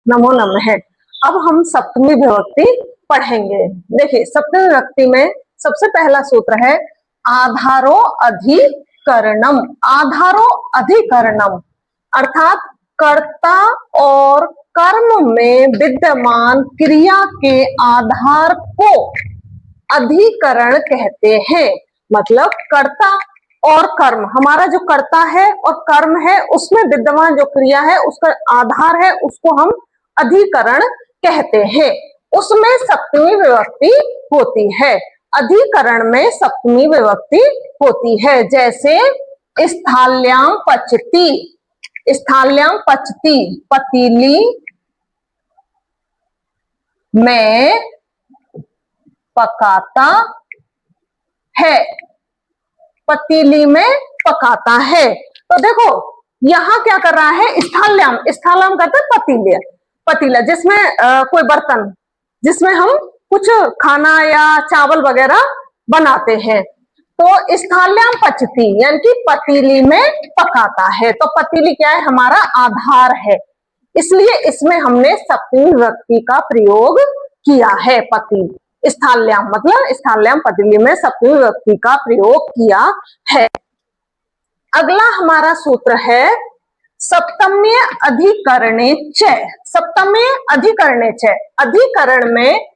नमो नमः। अब हम सप्तमी विभक्ति पढ़ेंगे। देखिए, सप्तमी विभक्ति में सबसे पहला सूत्र है आधारो अधिकरणम। आधारो अधिकरणम अर्थात कर्ता और कर्म में विद्यमान क्रिया के आधार को अधिकरण कहते हैं। मतलब कर्ता और कर्म, हमारा जो कर्ता है और कर्म है उसमें विद्यमान जो क्रिया है उसका आधार है, उसको हम अधिकरण कहते हैं। उसमें सप्तमी विभक्ति होती है। अधिकरण में सप्तमी विभक्ति होती है। जैसे स्थाल्याम पचती, स्थाल्याम पचती, पतीली में पकाता है, पतीली में पकाता है। तो देखो यहां क्या कर रहा है, स्थाल्याम, स्थाल्याम करते पतीले, पतीला जिसमें कोई बर्तन जिसमें हम कुछ खाना या चावल वगैरह बनाते हैं। तो स्थाल्याम पचती यानी कि पतीली में पकाता है। तो पतीली क्या है, हमारा आधार है, इसलिए इसमें हमने सप्तमी विभक्ति का प्रयोग किया है। पतीली, स्थाल्याम मतलब स्थाल्याम पतीली में सप्तमी विभक्ति का प्रयोग किया है। अगला हमारा सूत्र है सप्तम्य अधिकरणे च। सप्तम्य अधिकरणे च, अधिकरण में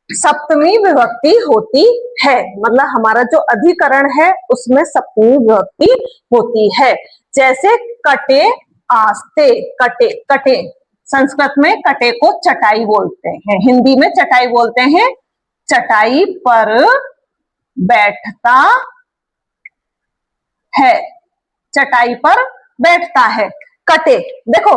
सप्तमी विभक्ति होती है। मतलब हमारा जो अधिकरण है उसमें सप्तमी विभक्ति होती है। जैसे कटे आस्ते, कटे, कटे संस्कृत में कटे को चटाई बोलते हैं, हिंदी में चटाई बोलते हैं। चटाई पर बैठता है, चटाई पर बैठता है। कटे, देखो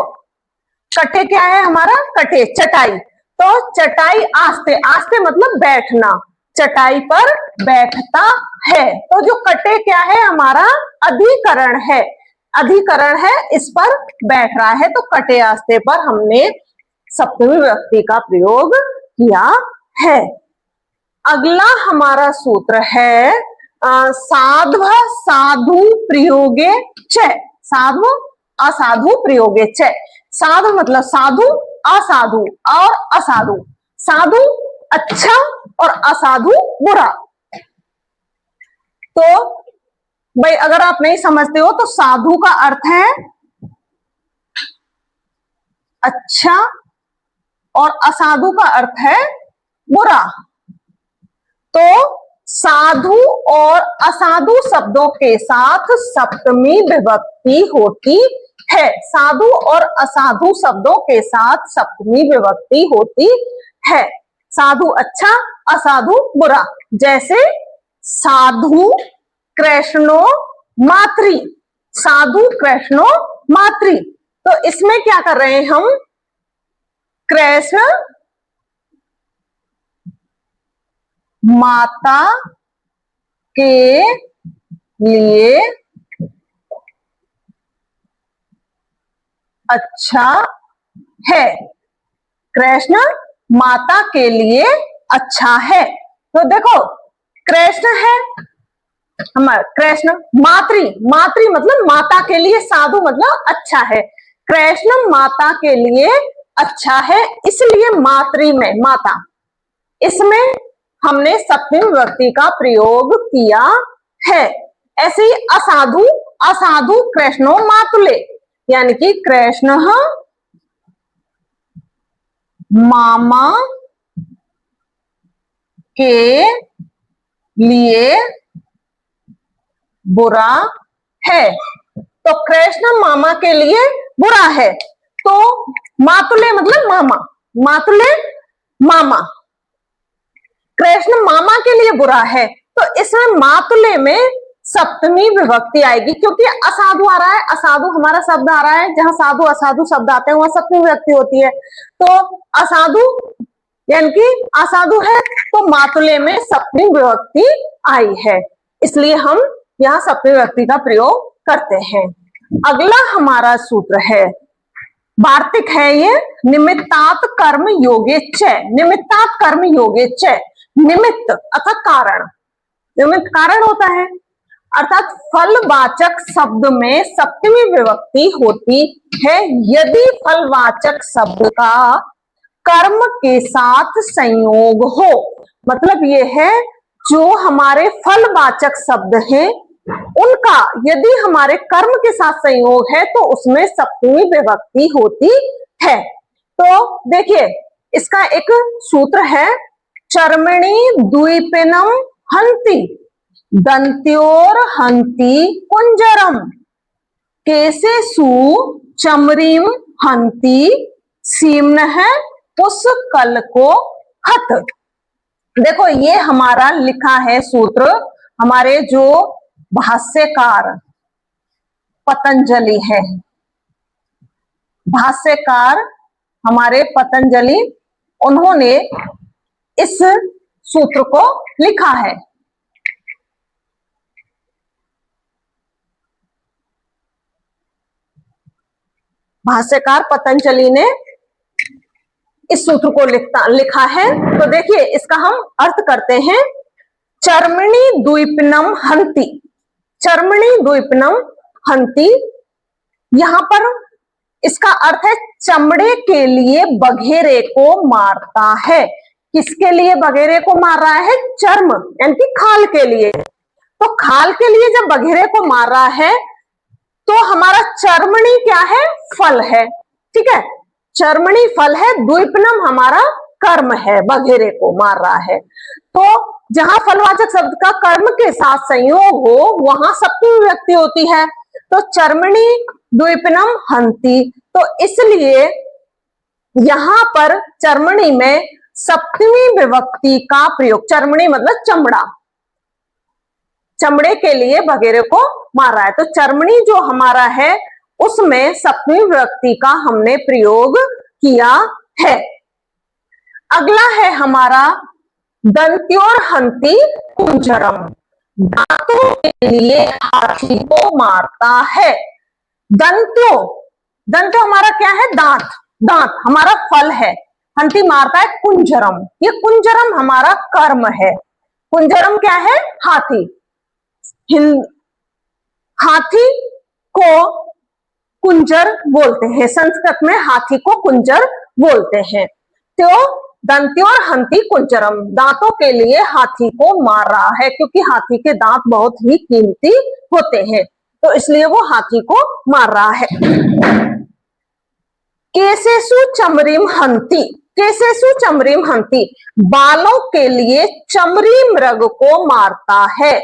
कटे क्या है हमारा, कटे चटाई। तो चटाई आस्ते, आस्ते मतलब बैठना, चटाई पर बैठता है। तो जो कटे क्या है, हमारा अधिकरण है, अधिकरण है, इस पर बैठ रहा है। तो कटे आस्ते पर हमने सप्तमी विभक्ति का प्रयोग किया है। अगला हमारा सूत्र है साध्व साधु प्रयोगे च। साधु असाधु प्रयोगे च। साधु मतलब साधु, असाधु और असाधु। साधु अच्छा और असाधु बुरा। तो भाई अगर आप नहीं समझते हो तो साधु का अर्थ है अच्छा और असाधु का अर्थ है बुरा। तो साधु और असाधु शब्दों के साथ सप्तमी विभक्ति होती है। साधु और असाधु शब्दों के साथ सप्तमी विभक्ति होती है। साधु अच्छा, असाधु बुरा। जैसे साधु कृष्णो मातृ, साधु कृष्णो मातृ। तो इसमें क्या कर रहे हैं हम, कृष्ण माता के लिए अच्छा है, कृष्ण माता के लिए अच्छा है। तो देखो कृष्ण है हमारा, कृष्ण मातृ, मातृ मतलब माता के लिए, साधु मतलब अच्छा है। कृष्ण माता के लिए अच्छा है, इसलिए मातृ में माता, इसमें हमने सप्तमी विभक्ति का प्रयोग किया है। ऐसे ही असाधु, असाधु कृष्णो मातुले यानी कि कृष्ण मामा के लिए बुरा है। तो कृष्ण मामा के लिए बुरा है। तो मातुले मतलब मामा, मातुले मामा, कृष्ण मामा के लिए बुरा है। तो इसमें मातुले में सप्तमी विभक्ति आएगी, क्योंकि असाधु आ रहा है, असाधु हमारा शब्द आ रहा है, जहां साधु असाधु शब्द आते हैं वहां सप्तमी विभक्ति होती है। तो असाधु यानी कि असाधु है, तो मातुले में सप्तमी विभक्ति आई है, इसलिए हम यहाँ सप्तमी विभक्ति का प्रयोग करते हैं। अगला हमारा सूत्र है, वार्तिक है ये, निमित्तात् कर्म योगे च। निमित्तात् कर्म योगे च, निमित्त अर्थात कारण, निमित्त कारण होता है, अर्थात फलवाचक शब्द में सप्तमी विभक्ति होती है यदि फलवाचक शब्द का कर्म के साथ संयोग हो। मतलब ये है जो हमारे फलवाचक शब्द हैं उनका यदि हमारे कर्म के साथ संयोग है तो उसमें सप्तमी विभक्ति होती है। तो देखिए इसका एक सूत्र है, चर्मणि द्विपिनम हंति दंत्योर हंति कुंजरम केसेषु चमरीम हंति सीम्नः पुष्कलको हत। देखो ये हमारा लिखा है सूत्र, हमारे जो भाष्यकार पतंजलि है, भाष्यकार हमारे पतंजलि, उन्होंने इस सूत्र को लिखा है। भाष्यकार पतंजलि ने इस सूत्र को लिखा है। तो देखिए इसका हम अर्थ करते हैं, चर्मणि द्विपिनम हंति, चर्मणि द्विपिनम हंति, यहां पर इसका अर्थ है चमड़े के लिए बघेरे को मारता है। किसके लिए बघेरे को मार रहा है? चर्म यानी कि खाल के लिए। तो खाल के लिए जब बघेरे को मार रहा है तो हमारा चर्मणि क्या है? फल है, ठीक है, चर्मणि फल है, द्विपनम हमारा कर्म है, बघेरे को मार रहा है। तो जहां फलवाचक शब्द का कर्म के साथ संयोग हो वहां सप्तमी विभक्ति होती है। तो चर्मणि द्विपनम हंति, तो इसलिए यहां पर चर्मणि में सप्तमी विभक्ति का प्रयोग, चर्मणि मतलब चमड़ा, चमड़े के लिए बघेरे को मार रहा है। तो चर्मणि जो हमारा है उसमें सप्तमी विभक्ति का हमने प्रयोग किया है। अगला है हमारा दंत्योर हंति कुंजरम, दांतों के लिए हाथी को मारता है। दंत्यो, दंत्यो हमारा क्या है? दांत, दांत हमारा फल है, हंति मारता है कुंजरम, ये कुंजरम हमारा कर्म है। कुंजरम क्या है? हाथी। हाथी को कुंजर बोलते हैं, संस्कृत में हाथी को कुंजर बोलते हैं। तो दंत्योर हंति कुंजरम, दांतों के लिए हाथी को मार रहा है, क्योंकि हाथी के दांत बहुत ही कीमती होते हैं, तो इसलिए वो हाथी को मार रहा है। केसेषु चमरीम हंति, केसेषु चमरीम हंति, बालों के लिए चमरी मृग को मारता है।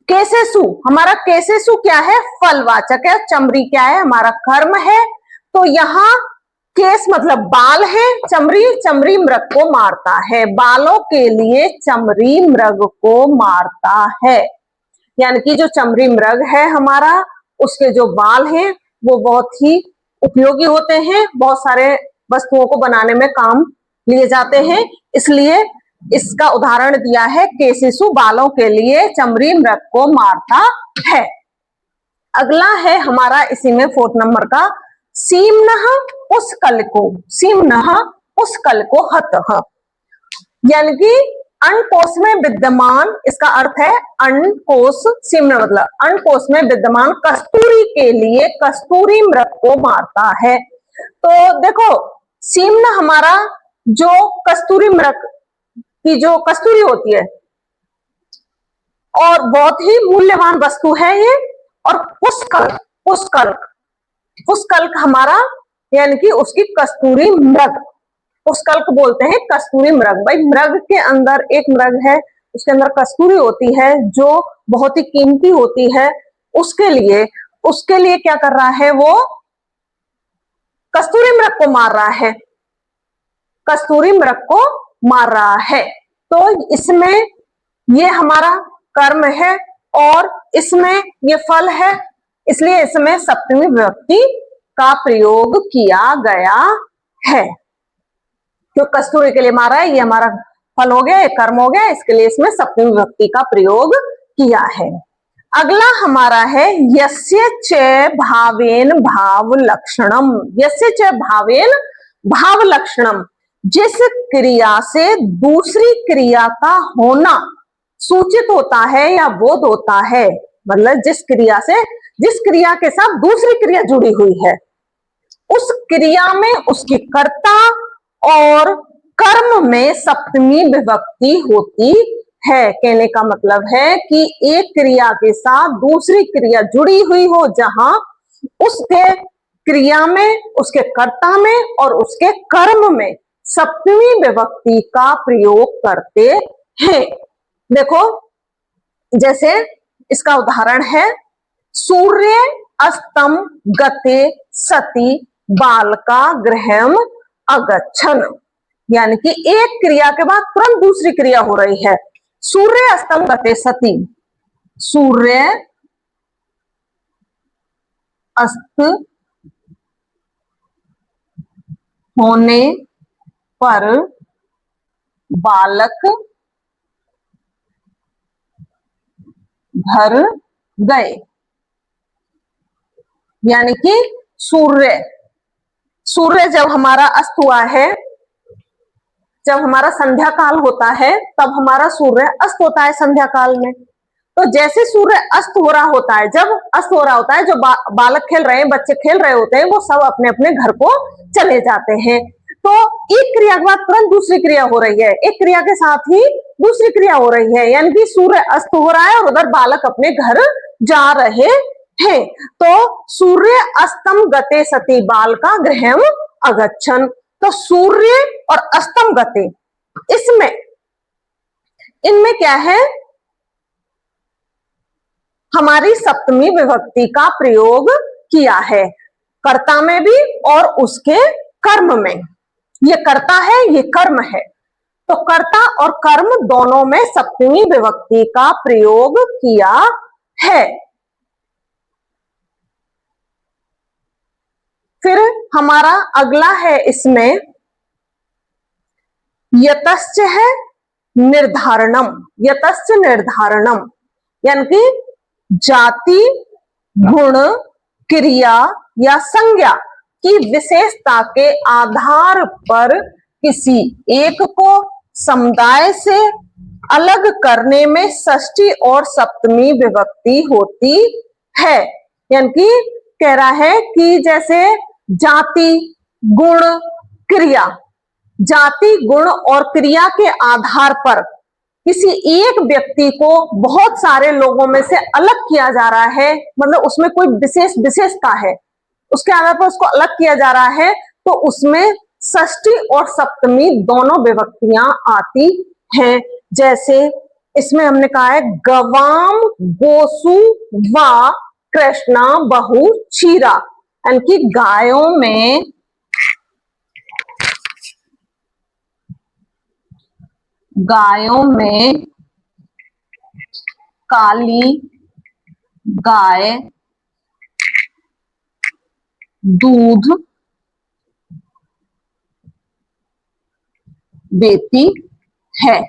केसेषु, हमारा केसेषु क्या है? फलवाचक है, चमरी क्या है? हमारा कर्म है। तो यहाँ केस मतलब बाल है, चमरी, चमरी मृग को मारता है, बालों के लिए चमरी मृग को मारता है। यानी कि जो चमरी मृग है हमारा, उसके जो बाल हैं वो बहुत ही उपयोगी होते हैं, बहुत सारे वस्तुओं को बनाने में काम लिए जाते हैं, इसलिए इसका उदाहरण दिया है, केसेषु बालों के लिए चमरी मृग को मारता है। अगला है हमारा इसी में 4 नंबर का, सीम्नः पुष्कलको, सीम्नः पुष्कलको हतः, यानी कि अंडकोश में विद्यमान, इसका अर्थ है अंडकोश, सीम्न मतलब अंडकोश में विद्यमान कस्तूरी के लिए कस्तूरी मृग को मारता है। तो देखो सीम्न हमारा जो कस्तूरी मृग की जो कस्तूरी होती है और बहुत ही मूल्यवान वस्तु है ये। और पुष्कल, पुष्कल्क, पुष्कल्क हमारा यानी कि उसकी कस्तूरी मृग, पुष्कल्क बोलते हैं कस्तूरी मृग। भाई मृग के अंदर एक मृग है, उसके अंदर कस्तूरी होती है जो बहुत ही कीमती होती है, उसके लिए क्या कर रहा है? वो कस्तूरी मृग को मार रहा है, कस्तूरी मृग को मार रहा है। तो इसमें ये हमारा कर्म है और इसमें ये फल है, इसलिए इसमें सप्तमी विभक्ति का प्रयोग किया गया है। जो कस्तूरी के लिए मारा है ये हमारा फल हो गया, ये कर्म हो गया, इसके लिए इसमें सप्तमी विभक्ति का प्रयोग किया है। अगला हमारा है यस्य च भावेन भाव लक्षणम, यस्य च भावेन भाव लक्षणम, जिस क्रिया से दूसरी क्रिया का होना सूचित होता है या बोध होता है, मतलब जिस क्रिया के साथ दूसरी क्रिया जुड़ी हुई है, उस क्रिया में उसकी कर्ता और कर्म में सप्तमी विभक्ति होती है। कहने का मतलब है कि एक क्रिया के साथ दूसरी क्रिया जुड़ी हुई हो, जहां उसके क्रिया में, उसके कर्ता में और उसके कर्म में सप्तमी विभक्ति का प्रयोग करते हैं। देखो, जैसे इसका उदाहरण है, सूर्य अस्तम गते सति बालका गृहम अगच्छन, यानी कि एक क्रिया के बाद तुरंत दूसरी क्रिया हो रही है। सूर्य अस्तम गते सति, सूर्य अस्त होने पर बालक घर गए, यानी कि सूर्य जब हमारा अस्त हुआ है, जब हमारा संध्या काल होता है, तब हमारा सूर्य अस्त होता है संध्या काल में। तो जैसे सूर्य अस्त हो रहा होता है, जब अस्त हो रहा होता है, जो बालक खेल रहे हैं, बच्चे खेल रहे होते हैं, वो सब अपने अपने घर को चले जाते हैं। तो एक क्रिया के बाद तुरंत दूसरी क्रिया हो रही है, एक क्रिया के साथ ही दूसरी क्रिया हो रही है, यानी कि सूर्य अस्त हो रहा है और उधर बालक अपने घर जा रहे हैं। तो सूर्य अस्तम गते सति बालका गृहम अगच्छन। तो सूर्य और अस्तम गते, इनमें क्या है, हमारी सप्तमी विभक्ति का प्रयोग किया है, कर्ता में भी और उसके कर्म में। ये कर्ता है, ये कर्म है, तो कर्ता और कर्म दोनों में सप्तमी विभक्ति का प्रयोग किया है। फिर हमारा अगला है इसमें यतश्च है निर्धारणम। यतश्च निर्धारणम, यानी कि जाति, गुण, क्रिया या संज्ञा की विशेषता के आधार पर किसी एक को समुदाय से अलग करने में षष्ठी और सप्तमी विभक्ति होती है। यानी कि कह रहा है कि जैसे जाति, गुण, क्रिया, जाति, गुण और क्रिया के आधार पर किसी एक व्यक्ति को बहुत सारे लोगों में से अलग किया जा रहा है, मतलब उसमें कोई विशेषता है, उसके आधार पर उसको अलग किया जा रहा है, तो उसमें षष्ठी और सप्तमी दोनों विभक्तियां आती हैं। जैसे इसमें हमने कहा है गवाम गोसु व कृष्णा बहु क्षीरा, यानी कि गायों में काली गाय दूध देती है।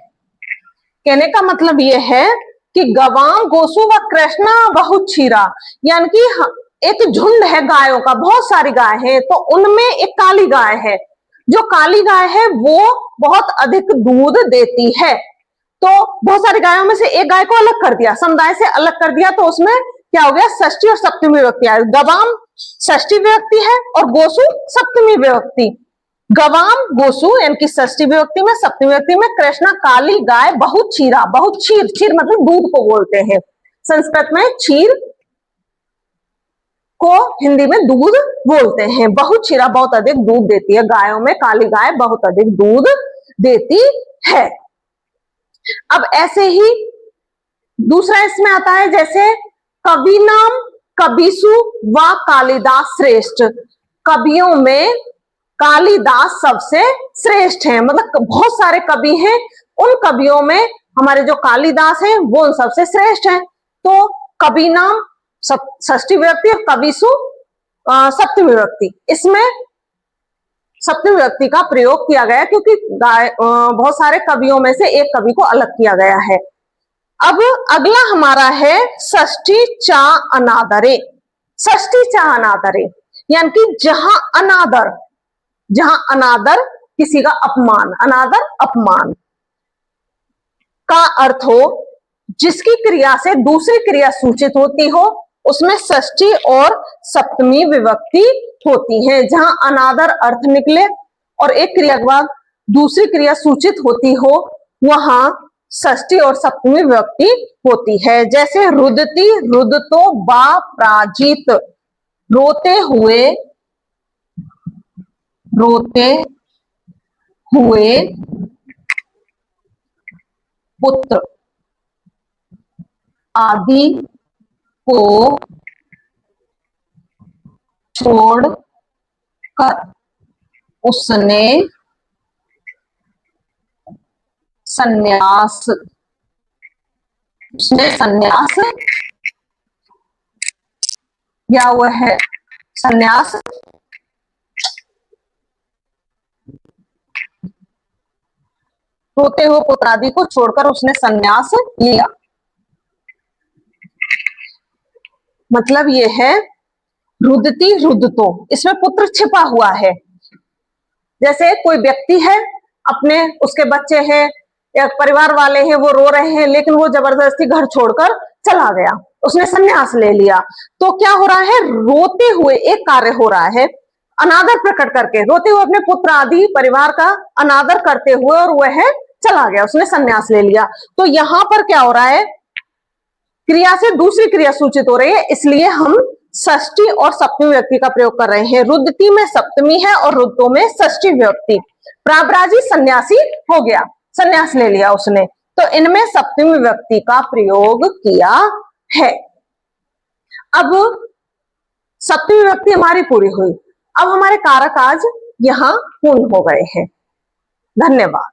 कहने का मतलब यह है कि गवाम गोसु व कृष्णा बहुत क्षीरा, यानी कि एक झुंड है गायों का, बहुत सारी गाय हैं, तो उनमें एक काली गाय है, जो काली गाय है वो बहुत अधिक दूध देती है। तो बहुत सारी गायों में से एक गाय को अलग कर दिया, समुदाय से अलग कर दिया, तो उसमें क्या हो गया, षष्ठी और सप्तमी विभक्ति आई। गवाम षष्ठी विभक्ति है और गोसु सप्तमी विभक्ति। गवाम गोसु यानी कि षष्ठी विभक्ति में, सप्तमी विभक्ति में कृष्णा काली गाय बहुत क्षीरा, बहुत क्षीर, क्षीर मतलब दूध को बोलते हैं, संस्कृत में क्षीर को हिंदी में दूध बोलते हैं। बहुत क्षीरा, बहुत अधिक दूध देती है, गायों में काली गाय बहुत अधिक दूध देती है। अब ऐसे ही दूसरा इसमें आता है, जैसे कवि नाम कबीसु व कालिदास श्रेष्ठ। कवियों में कालिदास सबसे श्रेष्ठ है, मतलब बहुत सारे कवि हैं, उन कवियों में हमारे जो कालिदास हैं वो सबसे श्रेष्ठ हैं। तो कवि नाम षष्ठी विभक्ति और कबीसु सप्तमी विभक्ति, इसमें सप्तमी विभक्ति का प्रयोग किया गया क्योंकि बहुत सारे कवियों में से एक कवि को अलग किया गया है। अब अगला हमारा है षष्ठी चा अनादरे। षष्ठी चा अनादरे यानी कि जहां अनादर किसी का अपमान, अनादर अपमान का अर्थ हो जिसकी क्रिया से दूसरी क्रिया सूचित होती हो उसमें षष्ठी और सप्तमी विभक्ति होती है। जहां अनादर अर्थ निकले और एक क्रिया के बाद दूसरी क्रिया सूचित होती हो वहां षष्ठी और सप्तमी विभक्ति होती है। जैसे रुदती, रुदतो, बा, प्राजित, रोते हुए, रोते हुए पुत्र आदि को छोड़कर उसने संन्यास, या वह है संन्यास रोते हुए पुत्र आदि को छोड़कर उसने संन्यास लिया। मतलब ये है रुदती, रुदतो, इसमें पुत्र छिपा हुआ है। जैसे कोई व्यक्ति है, अपने उसके बच्चे हैं या परिवार वाले हैं, वो रो रहे हैं लेकिन वो जबरदस्ती घर छोड़कर चला गया, उसने संन्यास ले लिया। तो क्या हो रहा है, रोते हुए एक कार्य हो रहा है, अनादर प्रकट करके रोते हुए अपने पुत्र आदि परिवार का अनादर करते हुए, और वह चला गया, उसने संन्यास ले लिया। तो यहां पर क्या हो रहा है, क्रिया से दूसरी क्रिया सूचित हो रही है, इसलिए हम षष्ठी और सप्तमी विभक्ति का प्रयोग कर रहे हैं। रुदती में सप्तमी है और रुदतो में षष्ठी विभक्ति। प्रावराजी सन्यासी हो गया, संन्यास ले लिया उसने, तो इनमें सप्तमी विभक्ति का प्रयोग किया है। अब सप्तमी विभक्ति हमारी पूरी हुई, अब हमारे कारक आज यहां पूर्ण हो गए हैं। धन्यवाद।